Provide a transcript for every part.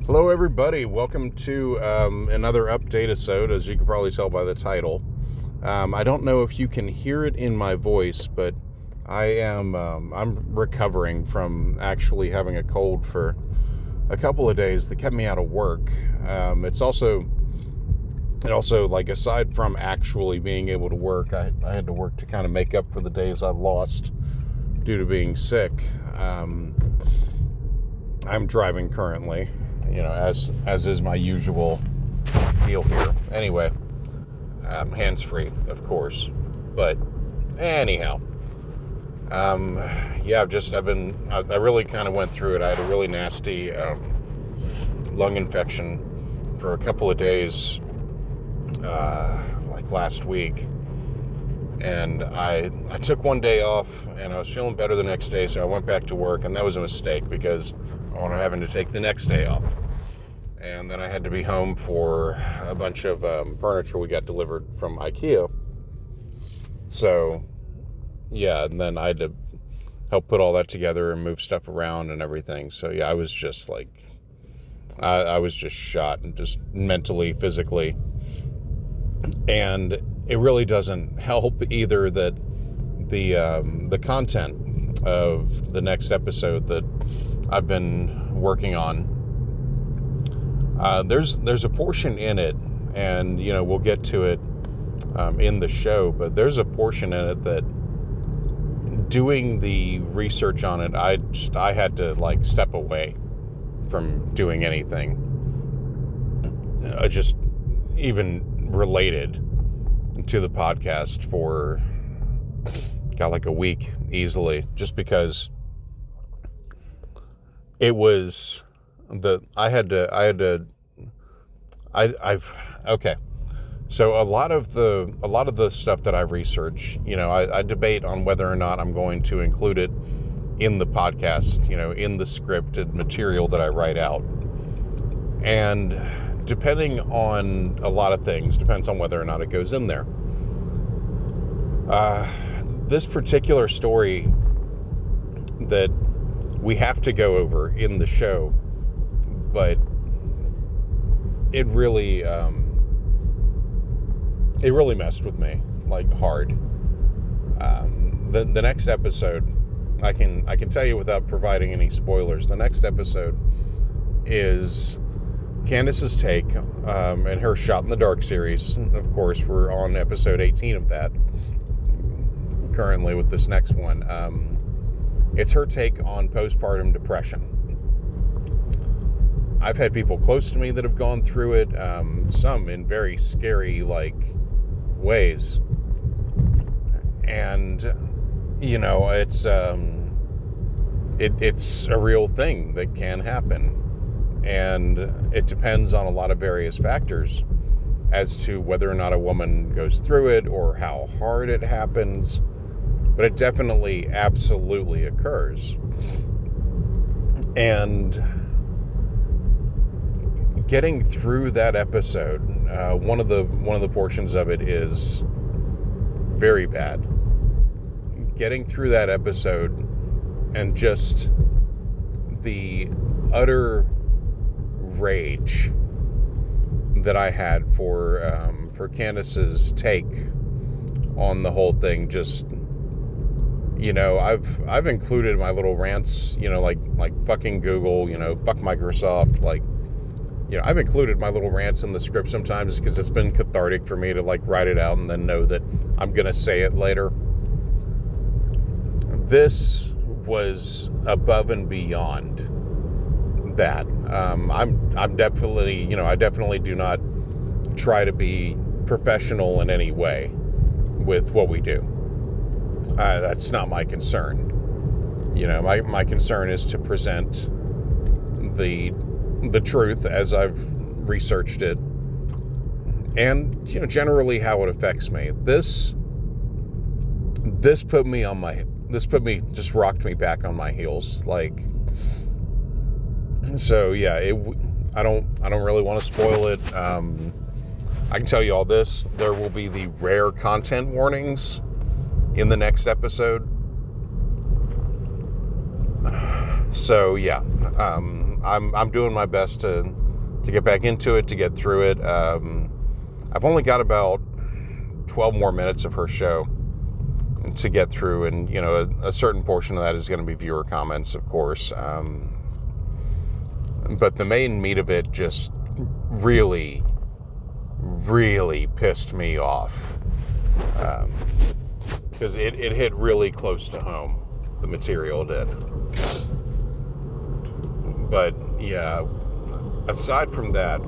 Hello everybody, welcome to another Update-A-Sode, as you can probably tell by the title. I don't know if you can hear it in my voice, but I'm recovering from actually having a cold for a couple of days that kept me out of work. It also, like, aside from actually being able to work, I had to work to kind of make up for the days I lost due to being sick. I'm driving currently, as is my usual deal here. Anyway, hands-free, of course. But anyhow, I really kind of went through it. I had a really nasty lung infection for a couple of days, like last week. And I took one day off, and I was feeling better the next day, so I went back to work, and that was a mistake because I was having to take the next day off. And then I had to be home for a bunch of furniture we got delivered from IKEA. So, yeah, and then I had to help put all that together and move stuff around and everything. So, yeah, I was just like, I was just shot, and just mentally, physically. And it really doesn't help either that the content of the next episode that I've been working on, there's a portion in it, and we'll get to it in the show, but there's a portion in it that, doing the research on it, I had to like step away from doing anything just even related to the podcast for like a week easily, just because it was okay. So a lot of the stuff that I research, I debate on whether or not I'm going to include it in the podcast, in the scripted material that I write out. And depending on a lot of things, depends on whether or not it goes in there. This particular story that we have to go over in the show, but it really messed with me, like, hard. The next episode, I can tell you without providing any spoilers, the next episode is Candace's take, and her Shot in the Dark series. Of course, we're on episode 18 of that currently with this next one. It's her take on postpartum depression. I've had people close to me that have gone through it, some in very scary, ways. And, it's a real thing that can happen. And it depends on a lot of various factors as to whether or not a woman goes through it or how hard it happens. But it definitely, absolutely occurs. And getting through that episode, one of the portions of it is very bad. Getting through that episode and just the utter rage that I had for Candace's take on the whole thing. Just, I've included my little rants, like fucking Google, fuck Microsoft, I've included my little rants in the script sometimes because it's been cathartic for me to write it out and then know that I'm gonna say it later. This was above and beyond that. I'm definitely, I definitely do not try to be professional in any way with what we do. That's not my concern. My concern is to present the truth as I've researched it, and generally how it affects me. This just rocked me back on my heels. So yeah, I don't really want to spoil it. I can tell you all this: there will be the rare content warnings in the next episode. So yeah, I'm doing my best to get back into it, to get through it. I've only got about 12 more minutes of her show to get through, and a certain portion of that is going to be viewer comments, of course. But the main meat of it just really, really pissed me off, because it hit really close to home. The material did. But yeah, aside from that,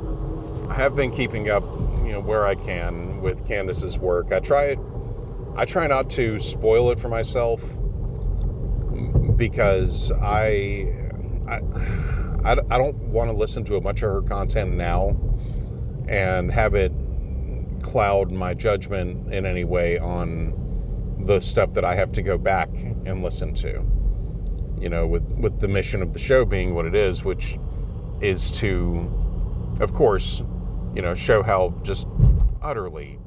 I have been keeping up, where I can with Candace's work. I try not to spoil it for myself, because I don't want to listen to a bunch of her content now and have it cloud my judgment in any way on the stuff that I have to go back and listen to. With the mission of the show being what it is, which is to, of course, show how just utterly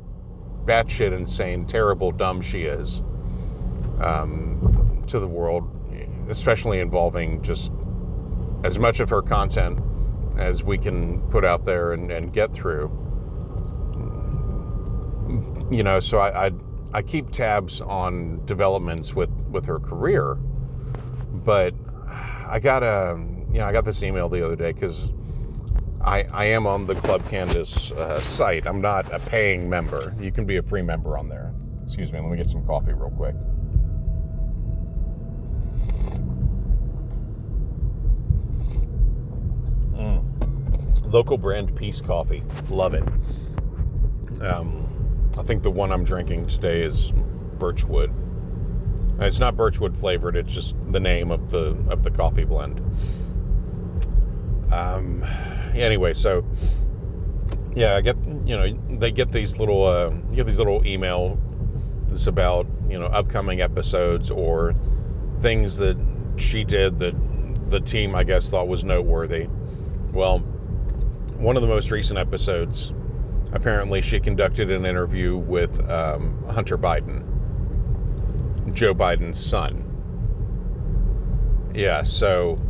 batshit insane, terrible, dumb she is to the world, especially involving just as much of her content as we can put out there and get through. So I keep tabs on developments with her career, but I got this email the other day, because I am on the Club Candace site. I'm not a paying member. You can be a free member on there. Excuse me, let me get some coffee real quick. Local brand Peace Coffee. Love it. I think the one I'm drinking today is Birchwood. And it's not Birchwood flavored, it's just the name of the coffee blend. Anyway, so yeah, I get, they get these little emails about, upcoming episodes or things that she did that the team, I guess, thought was noteworthy. Well, one of the most recent episodes, apparently she conducted an interview with Hunter Biden, Joe Biden's son. Yeah, so,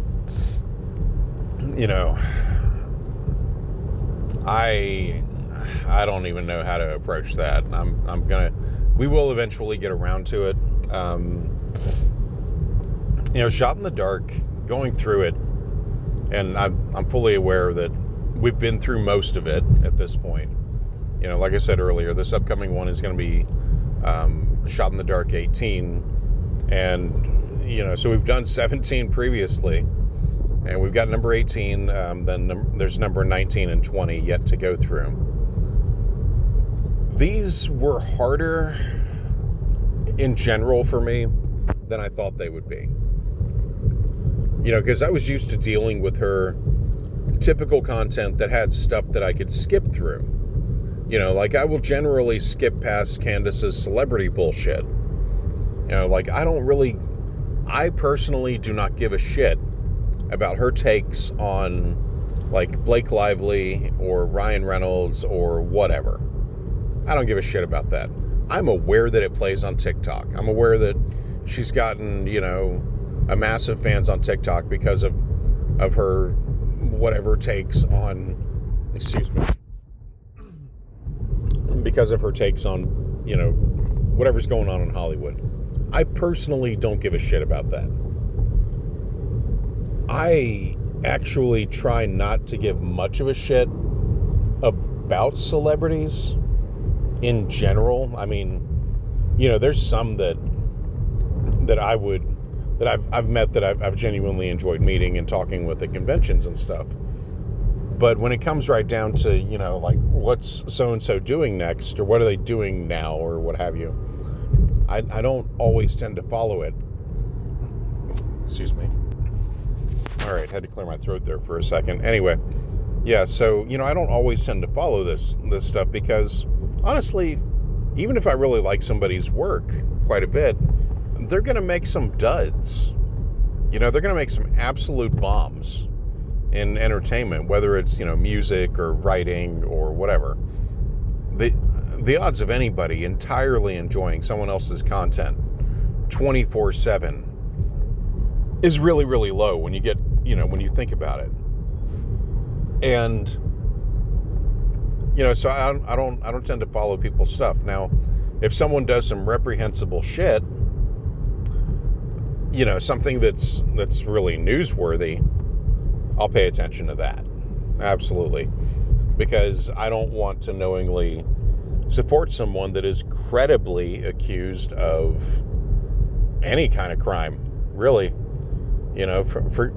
I don't even know how to approach that. We will eventually get around to it. Shot in the dark, going through it, and I'm fully aware that we've been through most of it at this point. Like I said earlier, this upcoming one is going to be Shot in the Dark 18, and so we've done 17 previously, and we've got number 18. Then there's number 19 and 20 yet to go through. These were harder in general for me than I thought they would be. Because I was used to dealing with her typical content that had stuff that I could skip through. Like I will generally skip past Candace's celebrity bullshit. I personally do not give a shit about her takes on like Blake Lively or Ryan Reynolds or whatever. I don't give a shit about that. I'm aware that it plays on TikTok. I'm aware that she's gotten, a massive fans on TikTok because of her whatever takes on, because of her takes on, whatever's going on in Hollywood. I personally don't give a shit about that. I actually try not to give much of a shit about celebrities in general. I mean, there's some that I've met that I've genuinely enjoyed meeting and talking with at conventions and stuff. But when it comes right down to, like what's so-and-so doing next, or what are they doing now, or what have you, I don't always tend to follow it. Excuse me. All right, had to clear my throat there for a second. Anyway, yeah, so, I don't always tend to follow this stuff because, honestly, even if I really like somebody's work quite a bit, they're going to make some duds. They're going to make some absolute bombs in entertainment, whether it's, music or writing or whatever. The odds of anybody entirely enjoying someone else's content 24/7 is really, really low when you get, when you think about it. And, so I don't tend to follow people's stuff. Now, if someone does some reprehensible shit, something that's really newsworthy, I'll pay attention to that. Absolutely. Because I don't want to knowingly support someone that is credibly accused of any kind of crime, really.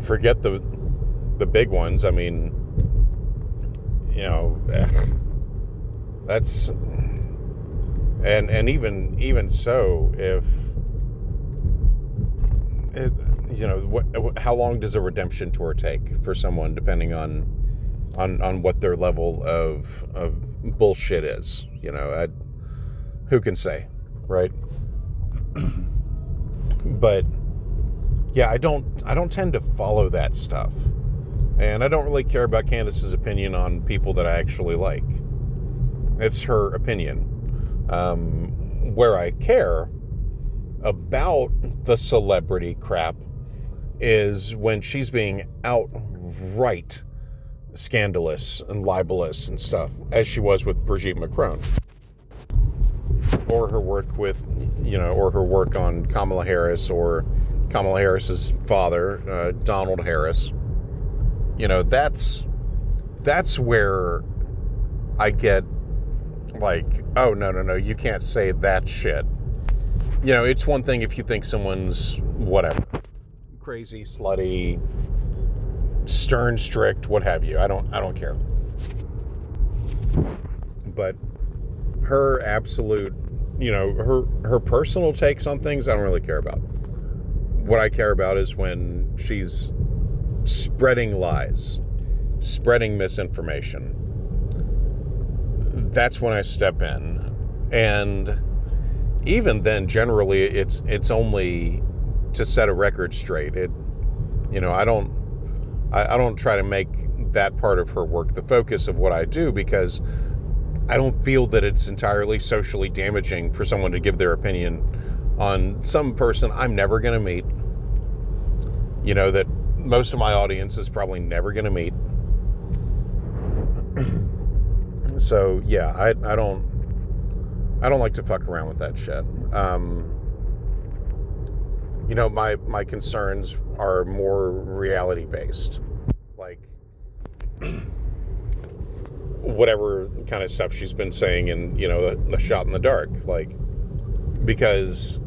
Forget the big ones. I mean, that's, and even so, if it, how long does a redemption tour take for someone, depending on what their level of bullshit is? Who can say, right? But yeah, I don't tend to follow that stuff, and I don't really care about Candace's opinion on people that I actually like. It's her opinion. Where I care about the celebrity crap is when she's being outright scandalous and libelous and stuff, as she was with Brigitte Macron, or her work with, or her work on Kamala Harris, or Kamala Harris's father, Donald Harris. That's where I get like, oh, no, you can't say that shit. It's one thing if you think someone's whatever, crazy, slutty, stern, strict, what have you. I don't care. But her absolute, her personal takes on things, I don't really care about. What I care about is when she's spreading lies, spreading misinformation. That's when I step in. And even then, generally, it's only to set a record straight. I don't try to make that part of her work the focus of what I do, because I don't feel that it's entirely socially damaging for someone to give their opinion on some person I'm never going to meet, that most of my audience is probably never going to meet. So yeah, I don't like to fuck around with that shit. My concerns are more reality based, like whatever kind of stuff she's been saying in, the shot in the dark, like, because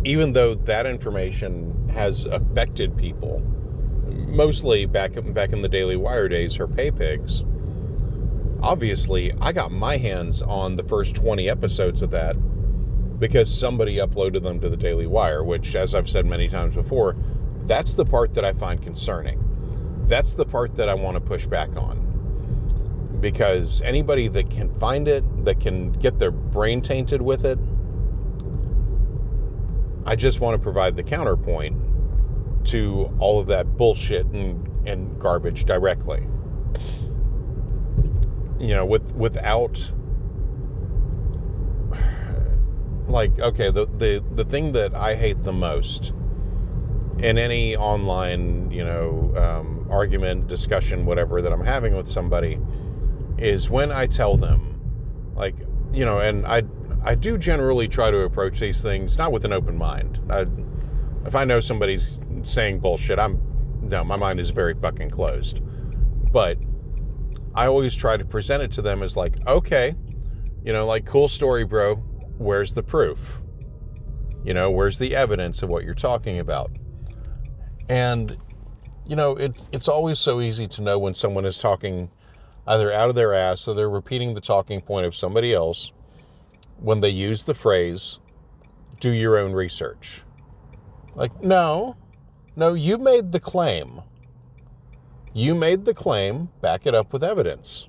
even though that information has affected people, mostly back in the Daily Wire days, her pay pigs, obviously I got my hands on the first 20 episodes of that because somebody uploaded them to the Daily Wire, which, as I've said many times before, that's the part that I find concerning. That's the part that I want to push back on. Because anybody that can find it, that can get their brain tainted with it, I just want to provide the counterpoint to all of that bullshit and garbage directly. Without, like, okay, the thing that I hate the most in any online, argument, discussion, whatever, that I'm having with somebody, is when I tell them, like, and I do generally try to approach these things not with an open mind. If I know somebody's saying bullshit, my mind is very fucking closed. But I always try to present it to them as like, okay, like, cool story, bro. Where's the proof? Where's the evidence of what you're talking about? And, it's always so easy to know when someone is talking either out of their ass or they're repeating the talking point of somebody else when they use the phrase, do your own research. Like, no, you made the claim. You made the claim, back it up with evidence.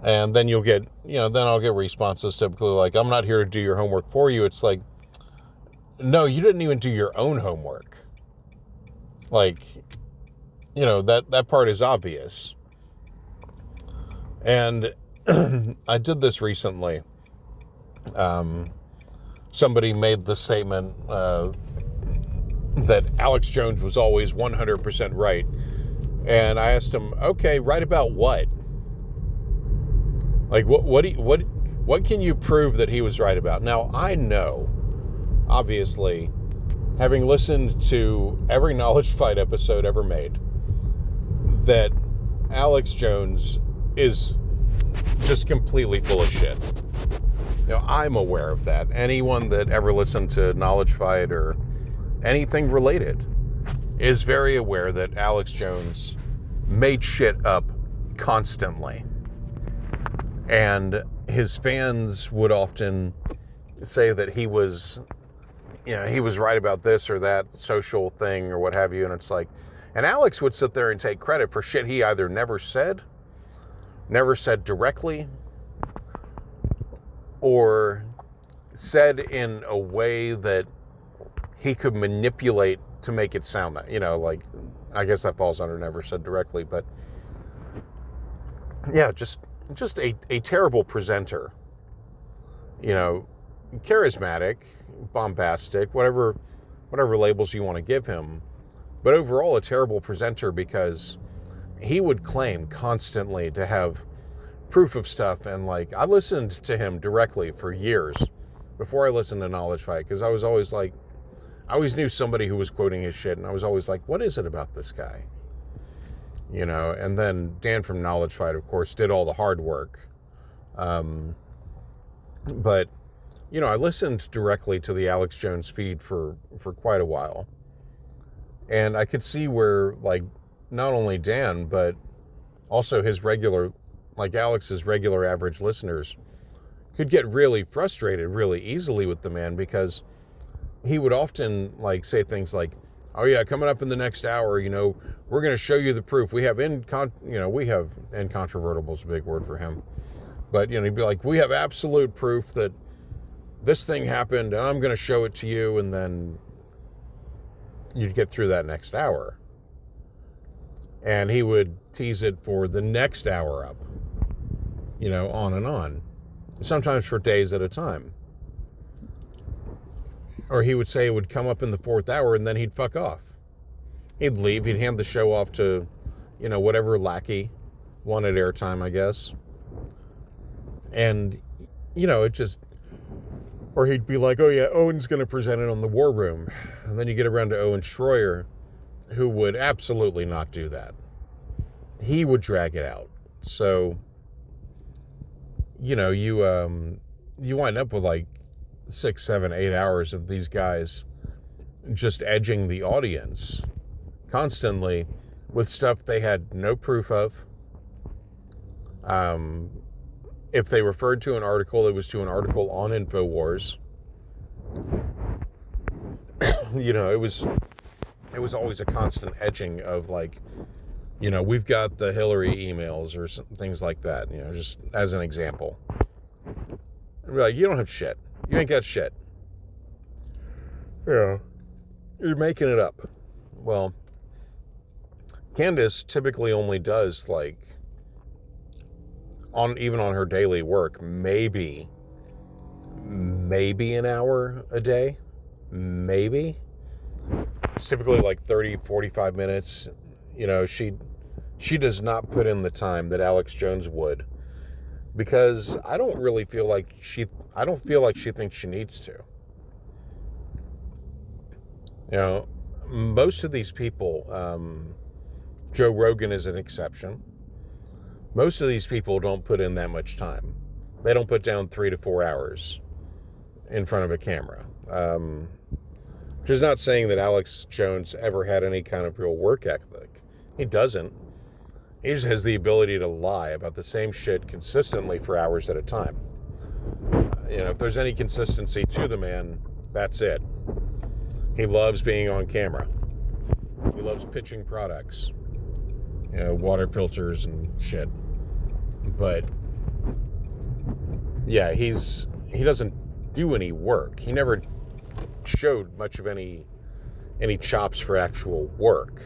And then you'll get, then I'll get responses typically like, I'm not here to do your homework for you. It's like, no, you didn't even do your own homework. Like, that part is obvious. And I did this recently. Somebody made the statement that Alex Jones was always 100% right And I asked him, okay, write about what? Like, what can you prove that he was right about? Now, I know, obviously, having listened to every Knowledge Fight episode ever made, that Alex Jones is just completely full of shit. I'm aware of that. Anyone that ever listened to Knowledge Fight or anything related is very aware that Alex Jones made shit up constantly. And his fans would often say that he was right about this or that social thing or what have you. And it's like, and Alex would sit there and take credit for shit he either never said directly, or said in a way that he could manipulate to make it sound that, like, I guess that falls under never said directly, but yeah, just a terrible presenter, charismatic, bombastic, whatever labels you want to give him, but overall a terrible presenter, because he would claim constantly to have proof of stuff. And like, I listened to him directly for years before I listened to Knowledge Fight, because I was always like, I always knew somebody who was quoting his shit, and I was always like, what is it about this guy? And then Dan from Knowledge Fight, of course, did all the hard work. But, I listened directly to the Alex Jones feed for quite a while. And I could see where, like, not only Dan, but also his regular, like Alex's regular average listeners, could get really frustrated really easily with the man, because he would often, like, say things like, oh yeah, coming up in the next hour, we're going to show you the proof. We have incontrovertible is a big word for him. But, he'd be like, we have absolute proof that this thing happened, and I'm going to show it to you. And then you'd get through that next hour. And he would tease it for the next hour up, on and on. Sometimes for days at a time. Or he would say it would come up in the fourth hour, and then he'd fuck off. He'd leave. He'd hand the show off to, whatever lackey wanted airtime, I guess. And, it just... Or he'd be like, oh yeah, Owen's going to present it on the War Room. And then you get around to Owen Schroyer, who would absolutely not do that. He would drag it out. So, you wind up with like 6, 7, 8 hours of these guys just edging the audience constantly with stuff they had no proof of. If they referred to an article, it was to an article on InfoWars. It was always a constant edging of like, we've got the Hillary emails or things like that, just as an example. And be like, you don't have shit. You ain't got shit. Yeah. You're making it up. Well, Candace typically only does like, even on her daily work, maybe an hour a day. Maybe. It's typically like 30, 45 minutes. She does not put in the time that Alex Jones would, because I don't feel like she thinks she needs to. Most of these people, Joe Rogan is an exception. Most of these people don't put in that much time. They don't put down 3 to 4 hours in front of a camera. Which is not saying that Alex Jones ever had any kind of real work ethic. He doesn't. He just has the ability to lie about the same shit consistently for hours at a time. If there's any consistency to the man, that's it. He loves being on camera. He loves pitching products. Water filters and shit. But yeah, he doesn't do any work. He never showed much of any chops for actual work,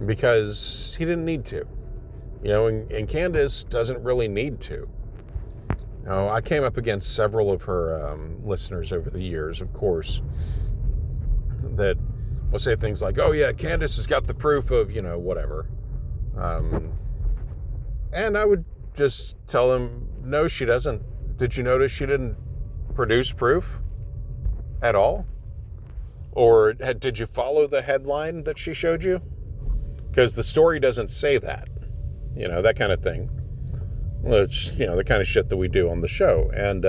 because he didn't need to. And Candace doesn't really need to. I came up against several of her listeners over the years, of course, that will say things like, oh yeah, Candace has got the proof of, whatever. And I would just tell them, no, she doesn't. Did you notice she didn't produce proof at all? Or did you follow the headline that she showed you? Because the story doesn't say that. That kind of thing. Which, the kind of shit that we do on the show. And,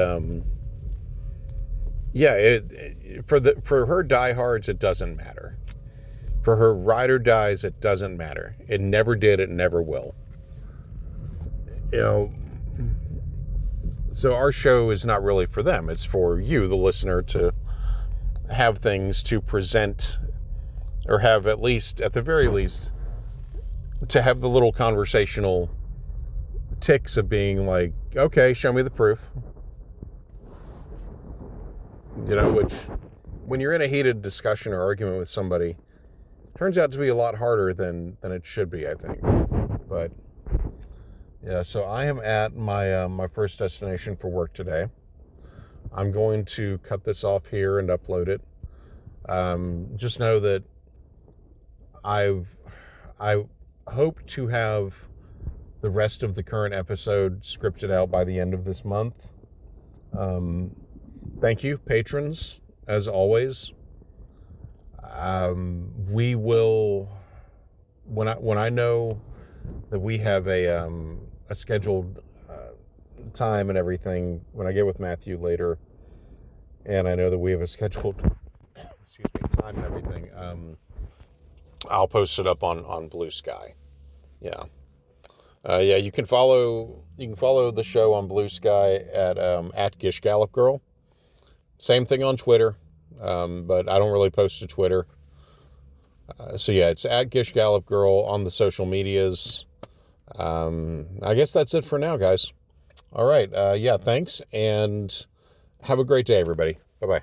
for her diehards, it doesn't matter. For her ride or dies, it doesn't matter. It never did. It never will. So our show is not really for them. It's for you, the listener, to have things to present, or have at the very least, to have the little conversational ticks of being like, okay, show me the proof. Which, when you're in a heated discussion or argument with somebody, turns out to be a lot harder than it should be, I think. But yeah, so I am at my first destination for work today. I'm going to cut this off here and upload it. Just know that I hope to have the rest of the current episode scripted out by the end of this month. Thank you, patrons, as always. We will, when I know that we have a scheduled time and everything, when I get with Matthew later, and I know that we have a scheduled time and everything, I'll post it up on Blue Sky. Yeah. You can follow the show on Blue Sky at Gish Gallop Girl. Same thing on Twitter, but I don't really post to Twitter. So yeah, it's at Gish Gallop Girl on the social medias. I guess that's it for now, guys. All right. Thanks, and have a great day, everybody. Bye-bye.